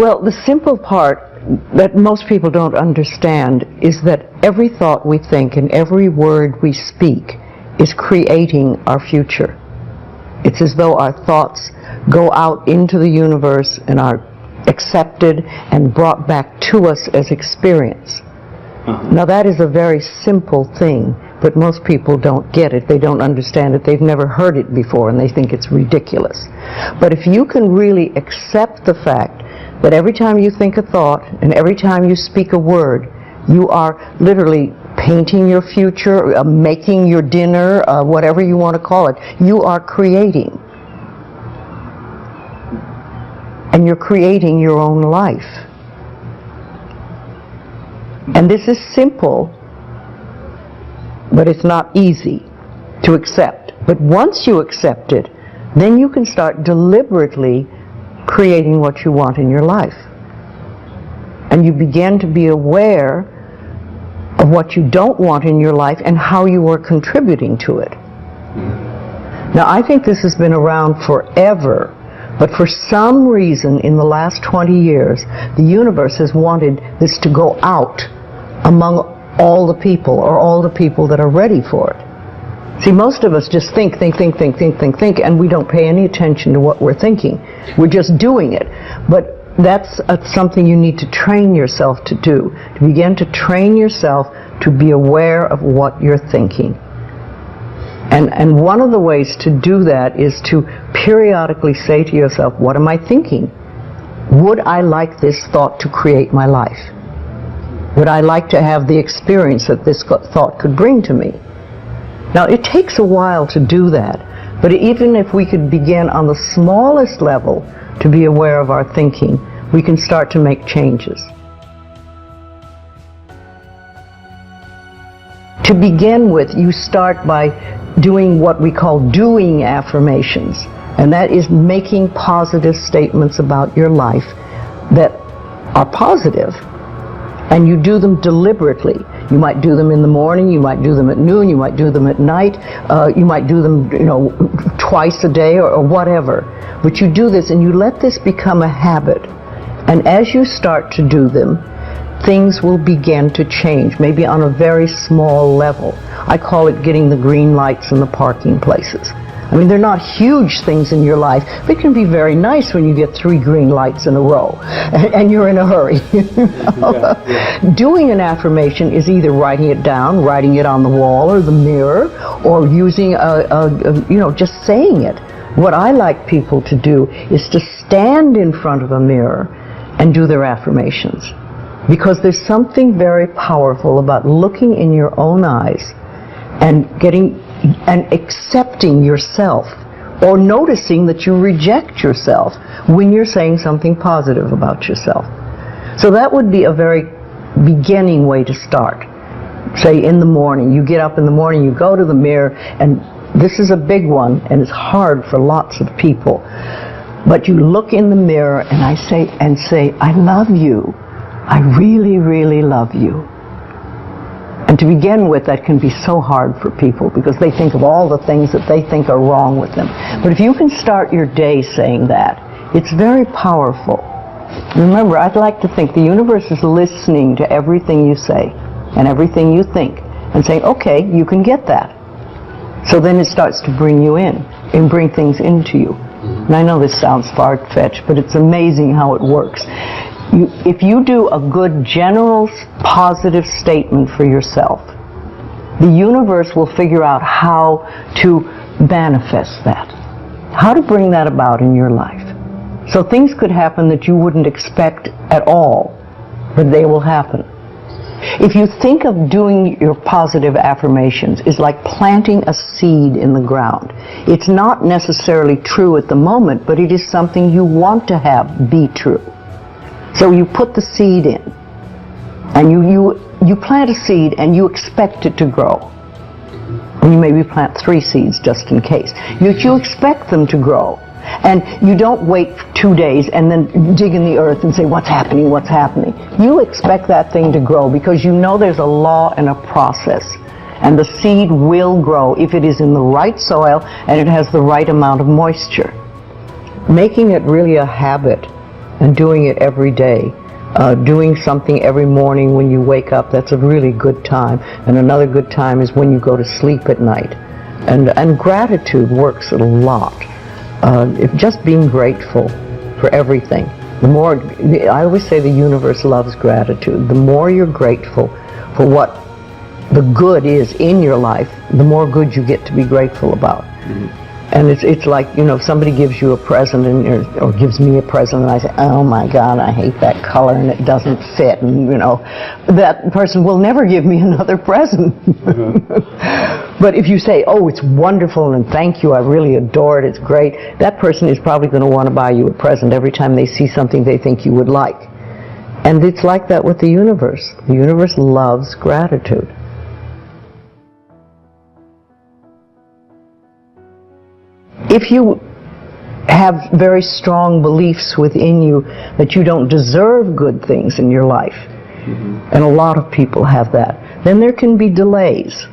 Well, the simple part that most people don't understand is that every thought we think and every word we speak is creating our future. It's as though our thoughts go out into the universe and are accepted and brought back to us as experience. Now that is a very simple thing, but most people don't get it. They don't understand it. They've never heard it before and they think it's ridiculous. But if you can really accept the fact that every time you think a thought and every time you speak a word, you are literally painting your future, making your dinner, whatever you want to call it. You are creating. And you're creating your own life. And this is simple, but it's not easy to accept. But once you accept it, then you can start deliberately creating what you want in your life. And you begin to be aware of what you don't want in your life and how you are contributing to it. Now, I think this has been around forever, but for some reason in the last 20 years, the universe has wanted this to go out among all the people, or all the people that are ready for it. See, most of us just think, and we don't pay any attention to what we're thinking. We're just doing it. But that's something you need to train yourself to do, to begin to train yourself to be aware of what you're thinking. And one of the ways to do that is to periodically say to yourself, what am I thinking? Would I like this thought to create my life? Would I like to have the experience that this thought could bring to me? Now, it takes a while to do that, but even if we could begin on the smallest level to be aware of our thinking, we can start to make changes. To begin with, you start by doing what we call doing affirmations, and that is making positive statements about your life that are positive, and you do them deliberately. You might do them in the morning, you might do them at noon, you might do them at night, you might do them, twice a day or whatever. But you do this and you let this become a habit. And as you start to do them, things will begin to change, maybe on a very small level. I call it getting the green lights in the parking places. I mean, they're not huge things in your life, but it can be very nice when you get 3 green lights in a row and you're in a hurry. Doing an affirmation is either writing it down, writing it on the wall or the mirror, or using just saying it. What I like people to do is to stand in front of a mirror and do their affirmations. Because there's something very powerful about looking in your own eyes and accepting yourself, or noticing that you reject yourself when you're saying something positive about yourself. So that would be a very beginning way to start. Say in the morning, you get up in the morning, you go to the mirror, and this is a big one, and it's hard for lots of people. But you look in the mirror and say, I love you. I really, really love you. And to begin with, that can be so hard for people because they think of all the things that they think are wrong with them. But if you can start your day saying that, it's very powerful. Remember, I'd like to think the universe is listening to everything you say and everything you think and saying, okay, you can get that. So then it starts to bring you in and bring things into you. And I know this sounds far-fetched, but it's amazing how it works. If you do a good general positive statement for yourself, the universe will figure out how to manifest that, how to bring that about in your life. So things could happen that you wouldn't expect at all, but they will happen. If you think of doing your positive affirmations is like planting a seed in the ground. It's not necessarily true at the moment, but it is something you want to have be true. So you put the seed in, and you plant a seed and you expect it to grow. And you maybe plant 3 seeds just in case. You expect them to grow. And you don't wait 2 days and then dig in the earth and say, what's happening, what's happening? You expect that thing to grow because you know there's a law and a process. And the seed will grow if it is in the right soil and it has the right amount of moisture. Making it really a habit and doing it every day. Doing something every morning when you wake up, that's a really good time. And another good time is when you go to sleep at night. And gratitude works a lot. Just being grateful for everything. I always say the universe loves gratitude. The more you're grateful for what the good is in your life, the more good you get to be grateful about. Mm-hmm. And it's like, you know, if somebody gives you a present or gives me a present and I say, oh my God, I hate that color and it doesn't fit, and you know, that person will never give me another present. Mm-hmm. But if you say, oh, it's wonderful and thank you, I really adore it, it's great, that person is probably going to want to buy you a present every time they see something they think you would like. And it's like that with the universe. The universe loves gratitude. If you have very strong beliefs within you that you don't deserve good things in your life, mm-hmm. and a lot of people have that, then there can be delays.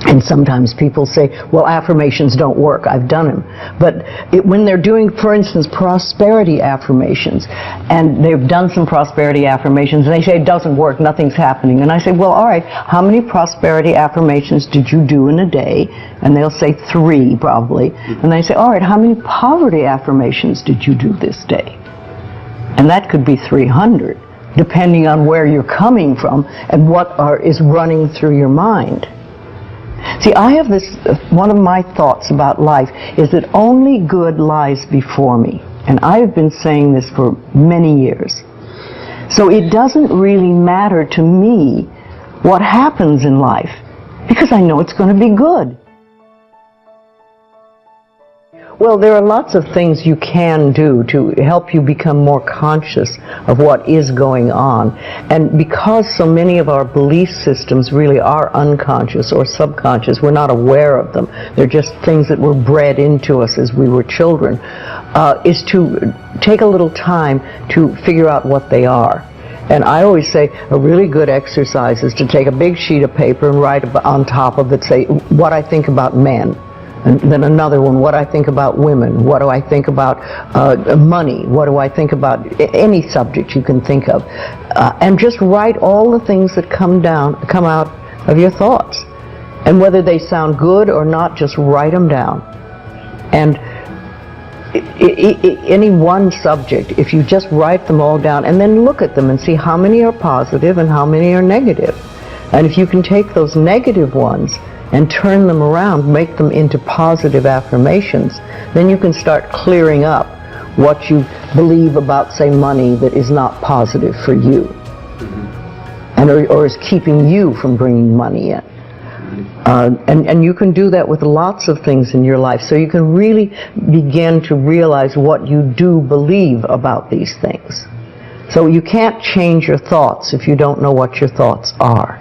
And sometimes people say, well, affirmations don't work. I've done them. But when they're doing, for instance, prosperity affirmations, and they've done some prosperity affirmations, and they say it doesn't work, nothing's happening. And I say, well, all right, how many prosperity affirmations did you do in a day? And they'll say 3, probably. And I say, all right, how many poverty affirmations did you do this day? And that could be 300, depending on where you're coming from and what is running through your mind. See, I have this, one of my thoughts about life is that only good lies before me. And I have been saying this for many years. So it doesn't really matter to me what happens in life, because I know it's going to be good. Well, there are lots of things you can do to help you become more conscious of what is going on. And because so many of our belief systems really are unconscious or subconscious, we're not aware of them. They're just things that were bred into us as we were children, is to take a little time to figure out what they are. And I always say a really good exercise is to take a big sheet of paper and write on top of it, say, what I think about men. And then another one, what I think about women, what do I think about money, what do I think about any subject you can think of. And just write all the things that come out of your thoughts. And whether they sound good or not, just write them down. And any one subject, if you just write them all down and then look at them and see how many are positive and how many are negative. And if you can take those negative ones and turn them around, make them into positive affirmations, then you can start clearing up what you believe about, say, money that is not positive for you, and or is keeping you from bringing money in. And you can do that with lots of things in your life, so you can really begin to realize what you do believe about these things. So you can't change your thoughts if you don't know what your thoughts are.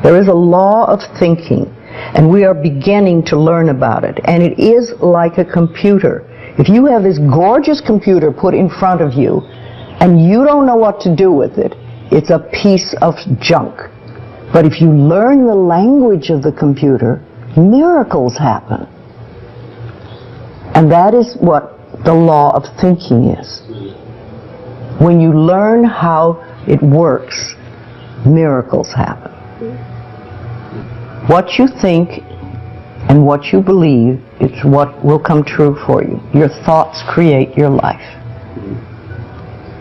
There is a law of thinking, and we are beginning to learn about it. And it is like a computer. If you have this gorgeous computer put in front of you, and you don't know what to do with it, it's a piece of junk. But if you learn the language of the computer, miracles happen. And that is what the law of thinking is. When you learn how it works, miracles happen. What you think and what you believe is what will come true for you. Your thoughts create your life.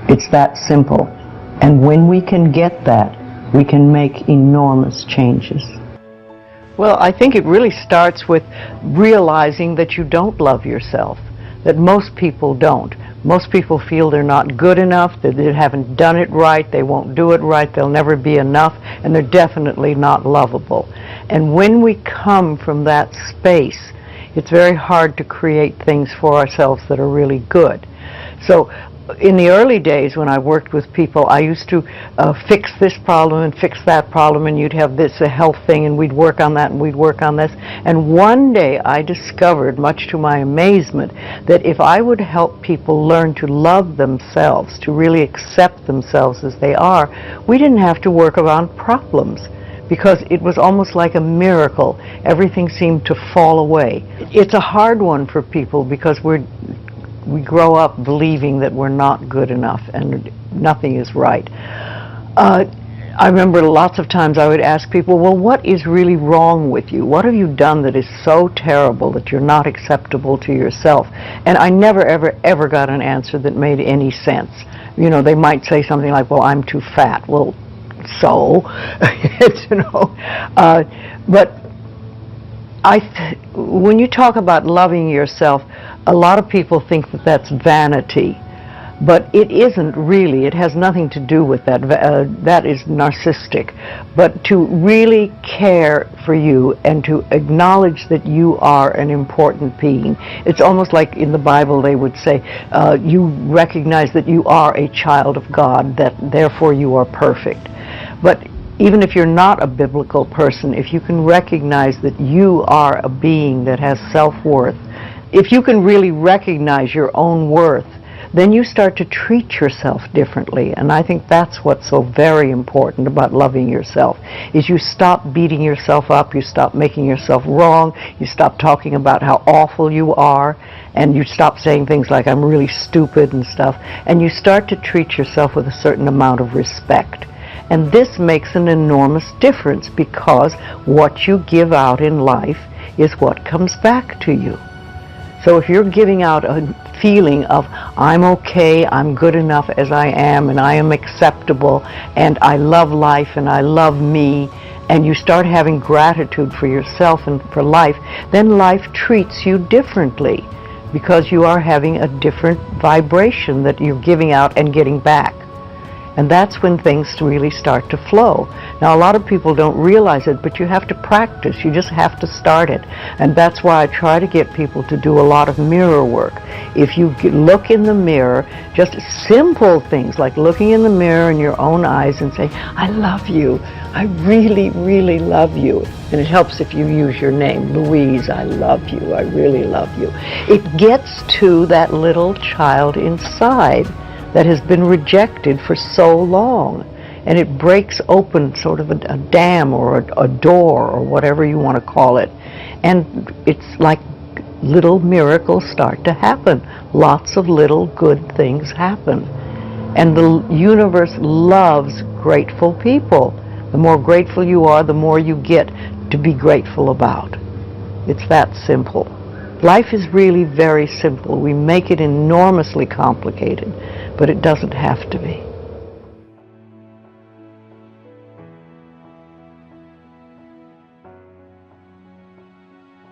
It's that simple. And when we can get that, we can make enormous changes. Well, I think it really starts with realizing that you don't love yourself, that most people don't. Most people feel they're not good enough, that they haven't done it right, they won't do it right, they'll never be enough, and they're definitely not lovable. And when we come from that space, it's very hard to create things for ourselves that are really good. So in the early days when I worked with people, I used to fix this problem and fix that problem, and you'd have this, a health thing, and we'd work on that and we'd work on this. And one day I discovered, much to my amazement, that if I would help people learn to love themselves, to really accept themselves as they are, we didn't have to work around problems, because it was almost like a miracle. Everything seemed to fall away. It's a hard one for people because we're we grow up believing that we're not good enough and nothing is right. I remember lots of times I would ask people, well, what is really wrong with you? What have you done that is so terrible that you're not acceptable to yourself? And I never, ever, ever got an answer that made any sense. You know, they might say something like, well, I'm too fat. Well, so, you know. But when you talk about loving yourself, a lot of people think that that's vanity. But it isn't really. It has nothing to do with that. That is narcissistic. But to really care for you and to acknowledge that you are an important being. It's almost like in the Bible they would say, you recognize that you are a child of God, that therefore you are perfect. But even if you're not a biblical person, if you can recognize that you are a being that has self-worth, if you can really recognize your own worth, then you start to treat yourself differently. And I think that's what's so very important about loving yourself, is you stop beating yourself up, you stop making yourself wrong, you stop talking about how awful you are, and you stop saying things like, I'm really stupid and stuff, and you start to treat yourself with a certain amount of respect. And this makes an enormous difference, because what you give out in life is what comes back to you. So if you're giving out a feeling of, I'm okay, I'm good enough as I am, and I am acceptable, and I love life, and I love me, and you start having gratitude for yourself and for life, then life treats you differently, because you are having a different vibration that you're giving out and getting back. And that's when things really start to flow. Now, a lot of people don't realize it, but you have to practice. You just have to start it. And that's why I try to get people to do a lot of mirror work. If you look in the mirror, just simple things like looking in the mirror in your own eyes and saying, I love you. I really, really love you. And it helps if you use your name, Louise, I love you. I really love you. It gets to that little child inside that has been rejected for so long, and it breaks open sort of a dam or a door or whatever you want to call it, and it's like little miracles start to happen. Lots of little good things happen, and the universe loves grateful people. The more grateful you are, the more you get to be grateful about. It's that simple. Life is really very simple. We make it enormously complicated, but it doesn't have to be.